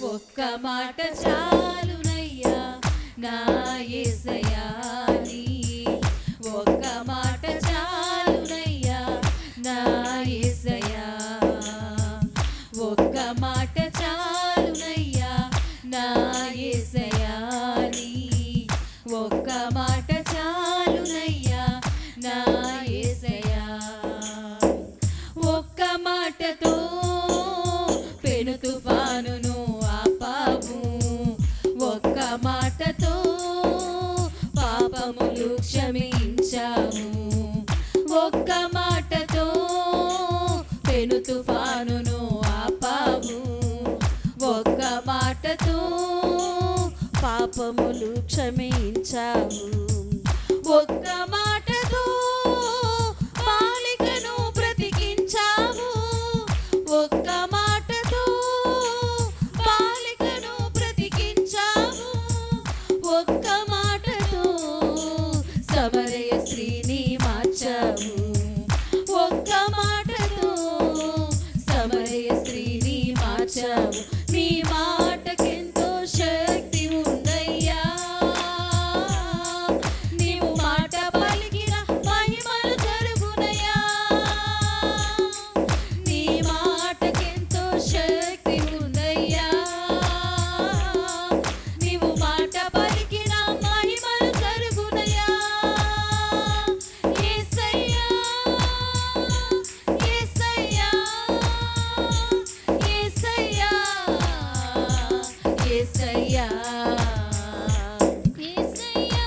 ఒక్క మాట చాలునయ్యా నా యేసయ్యా నీ ఒక్క మాట చాలునయ్యా నా యేసయ్యా ఒక్క మాట చాలునయ్యా నా యేసయ్యా నీ ఒక్క మాట చాలునయ్యా నా యేసయ్యా ఒక్క మాటతో పెను తుఫానును ఆపావు ఒక్క మాటతో పాపములు క్షమించావు ఒక్క మాటతో పెను తుఫానును ఆపావు ఒక్క మాటతో పాపములు క్షమించావు ఒక్క మాటతో బాలికను బ్రతికించావు ఒక్క మాటతో బాలికను బ్రతికించావు ఒక్క మాటతో సమరయ స్త్రీని మార్చావు ఒక్క మాటతో సమరయ స్త్రీని మార్చావు నీ మాటకెంతో శక్తి ఉందయ్యా నీవు మాట పలికిన మహిమలు జరుగునయ్యా నీ మాటకెంతో శక్తి ఉందయ్యా నీవు మాట పలికిన మహిమలు జరుగునయ్యా యేసయ్యా యేసయ్యా యేసయ్యా యేసయ్యా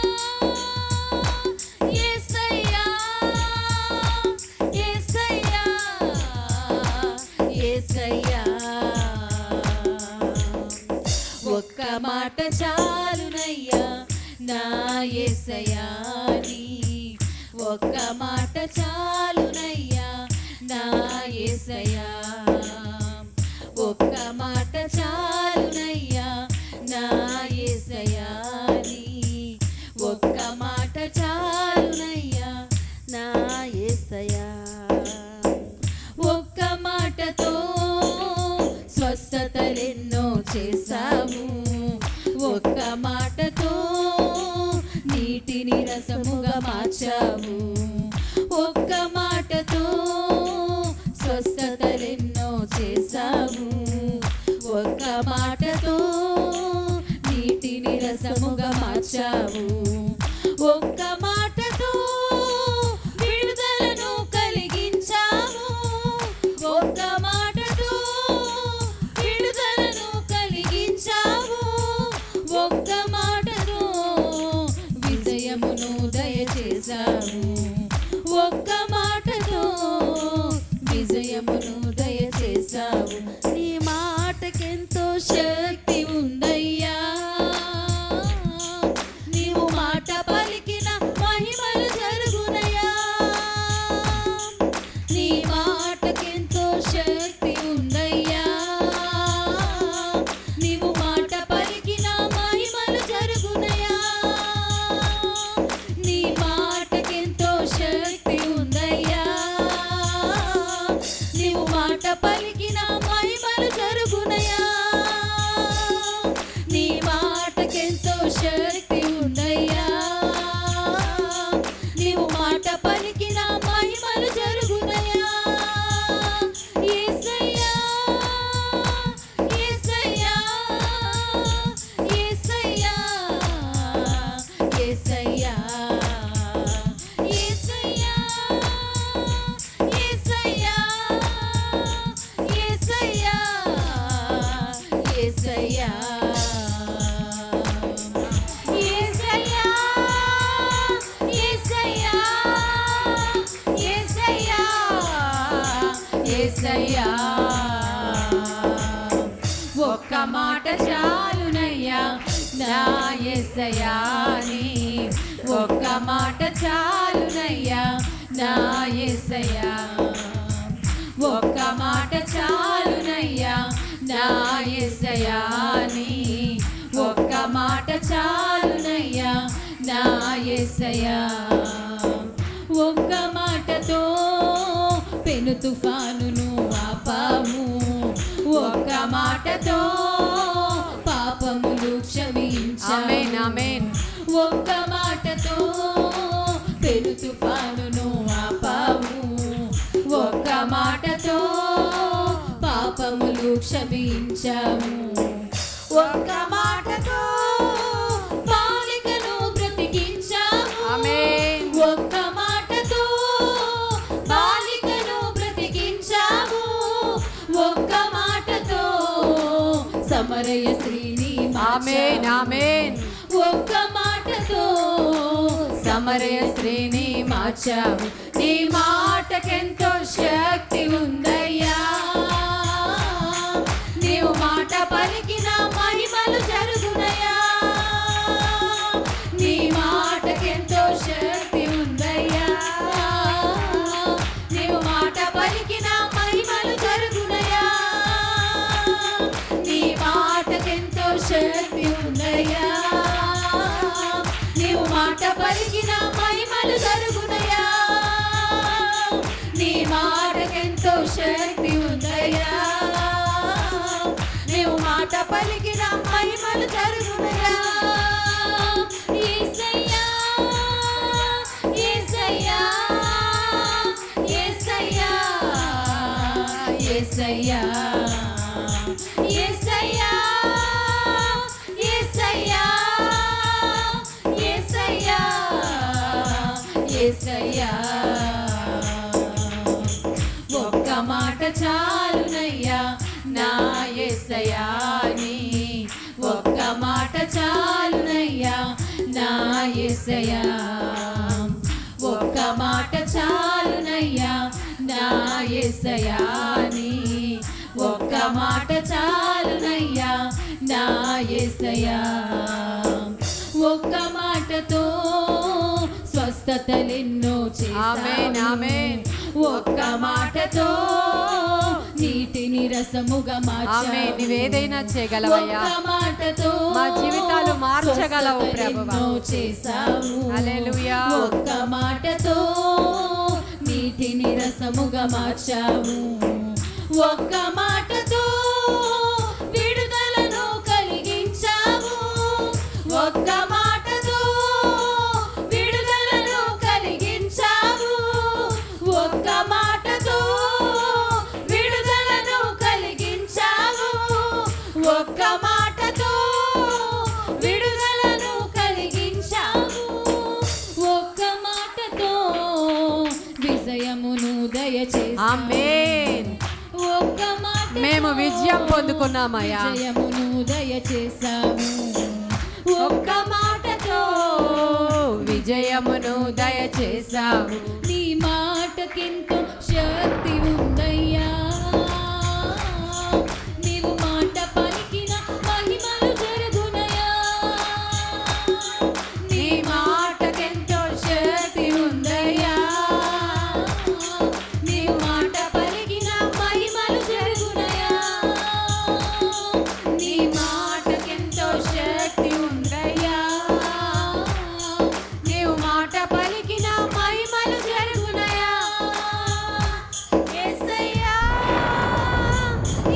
యేసయ్యా యేసయ్యా యేసయ్యా ఒక్క మాట చాలునయ్యా నా యేసయ్యా నీ ఒక్క మాట చాలునయ్యా నా యేసయ్యా ఒక్క మాట చాలునయ్యా నా యేసయ్యా నీ ఒక్క మాట చాలునయ్యా నా యేసయ్యా ఒక్క మాటతో స్వస్థతలెన్నో చేశావు ఒక్క మాటతో నీటిని రసముగా మార్చావు ఒక్క మాటతో స్వస్థతలెన్నో చేశావు ఒక్క మాటతో నీటిని రసముగా మార్చావు ఒక్క మాటతో విడుదలను కలిగించావు ఒక్క మాటతో విడుదలను కలిగించావు ఒక్క మాటతో విజయమును దయచేశావు ఒక్క మాటతో విజయమును దయచేశావు నీ మాటకెంతో శక్తి ఉందయ్యా నీవు మాట పలికిన మహిమలు జరుగునయ్యా నీ మాటకెంతో శక్తి ఉందయ్యా నీవు మాట పలికిన మహిమలు జరుగునయ్యా నీ మాటకెంతో శక్తి ఉందయ్యా నీవు మాట పలికిన మహిమలు జరుగునయ్యా నీ మాటకెంతో శక్తి ఉందయ్యా నీవు మాట పలికిన మహిమలు జరుగునయ్యా యేసయ్యా యేసయ్యా యేసయ్యా యేసయ్యా యేసయ్యా యేసయ్యా యేసయ్యా యేసయ్యా యేసయ్యా యేసయ్యా యేసయ్యా ఒక్క మాట చాలునయ్యా నా యేసయ్యా నీ ఒక్క మాట చాలునయ్యా నా యేసయ్యా ఒక్క మాట చాలునయ్యా నా యేసయ్యా నీ ఒక్క మాట చాలునయ్యా నా యేసయ్యా ఒక్క మాటతో పెను తుఫానును ఆపావు ఒక్క మాటతో మార్చావు. ఒక్క మాటతో బాలికను బ్రతికించావు. ఆమేన్. ఒక్క మాటతో బాలికను బ్రతికించావు. ఒక్క మాటతో సమరయ స్త్రీని ఆమేన్ ఆమేన్. ఒక్క మాటతో సమరయ స్త్రీని మార్చావు. నీ మాటకెంతో శక్తి ఉందయ్యా. నీవు మాట పలికిన మహిమలు జరుగునయ్యా. నీ మాటకెంతో శక్తి ఉందయ్యా. నీవు మాట పలికిన మహిమలు జరుగునయ్యా. నీ మాటకెంతో శక్తి ఉందయ్యా. నీవు మాట పలికిన మహిమలు జరుగునయ్యా. నీ మాటకెంతో శక్తి ఉందయ్యా. నీవు మాట పలికిన మహిమలు జరుగునయ్యా. యేసయ్యా యేసయ్యా యేసయ్యా యేసయ్యా యేసయ్యా యేసయ్యా యేసయ్యా యేసయ్యా. ఒక్క మాట చాలునయ్యా నా యేసయ్యా నీ. ఒక్క మాట చాలునయ్యా నా యేసయ్యా. ఒక్క మాట చాలునయ్యా నా యేసయ్యా నీ. ఒక్క మాట చాలునయ్యా నా యేసయ్యా. ఒక్క మాటతో స్వస్థతలెన్నో ఆమేన్ ఆమేన్. ఒక్క మాటతో నీటిని రసముగా మార్చావు. నీవేదైనా చేయగలవయ్యా. ఒక్క మాటతో మా జీవితాలు మార్చగలవు ప్రభువా. చేసావు. హల్లెలూయా. ఒక్క మాటతో నీటిని రసముగా మార్చావు. ఒక్క మాటతో విడుదలను కలిగించావు. ఒక్క మాటతో విడుదలను కలిగించావు. ఒక్క మాటతో విడుదలను కలిగించావు. ఒక్క మాటతో విడుదలను కలిగించావు. ఒక్క మాటతో విజయమును దయచేసావు. ఆమేన్. ఒక్క మాట మేము విజయం పొందుకున్నామయ్యా. విజయమును దయచేసావు. ఒక్క మాటతో విజయమును దయచేసావు. నీ మాటకెంతో శక్తి ఉందయ్యా. నీవు మాట పలికిన మహిమలు జరుగునయ్యా. నీ మాటకెంతో శక్తి ఉందయ్యా. నీవు మాట పలికిన మహిమలు జరుగునయ్యా. నీ మాటకెంతో శక్తి ఉందయ్యా. నీవు మాట పలికిన మహిమలు జరుగునయ్యా. యేసయ్యా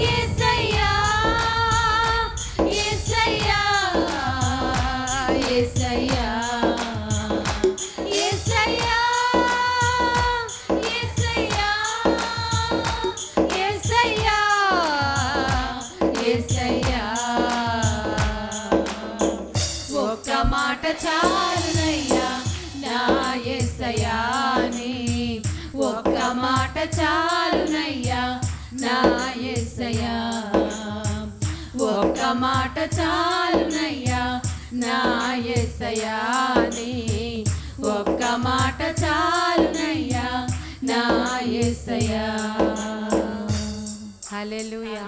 యేసయ్యా యేసయ్యా యేసయ్యా యేసయ్యా యేసయ్యా యేసయ్యా యేసయ్యా. ఒక్క మాట చాలునయ్యా నా యేసయ్యా నీ. ఒక్క మాట చాలునయ్యా నా యేసయ్యా. ఒక్క మాట చాలునయ్యా నా యేసయ్యా నీ. ఒక్క మాట చాలునయ్యా నా యేసయ్యా. హల్లెలూయా.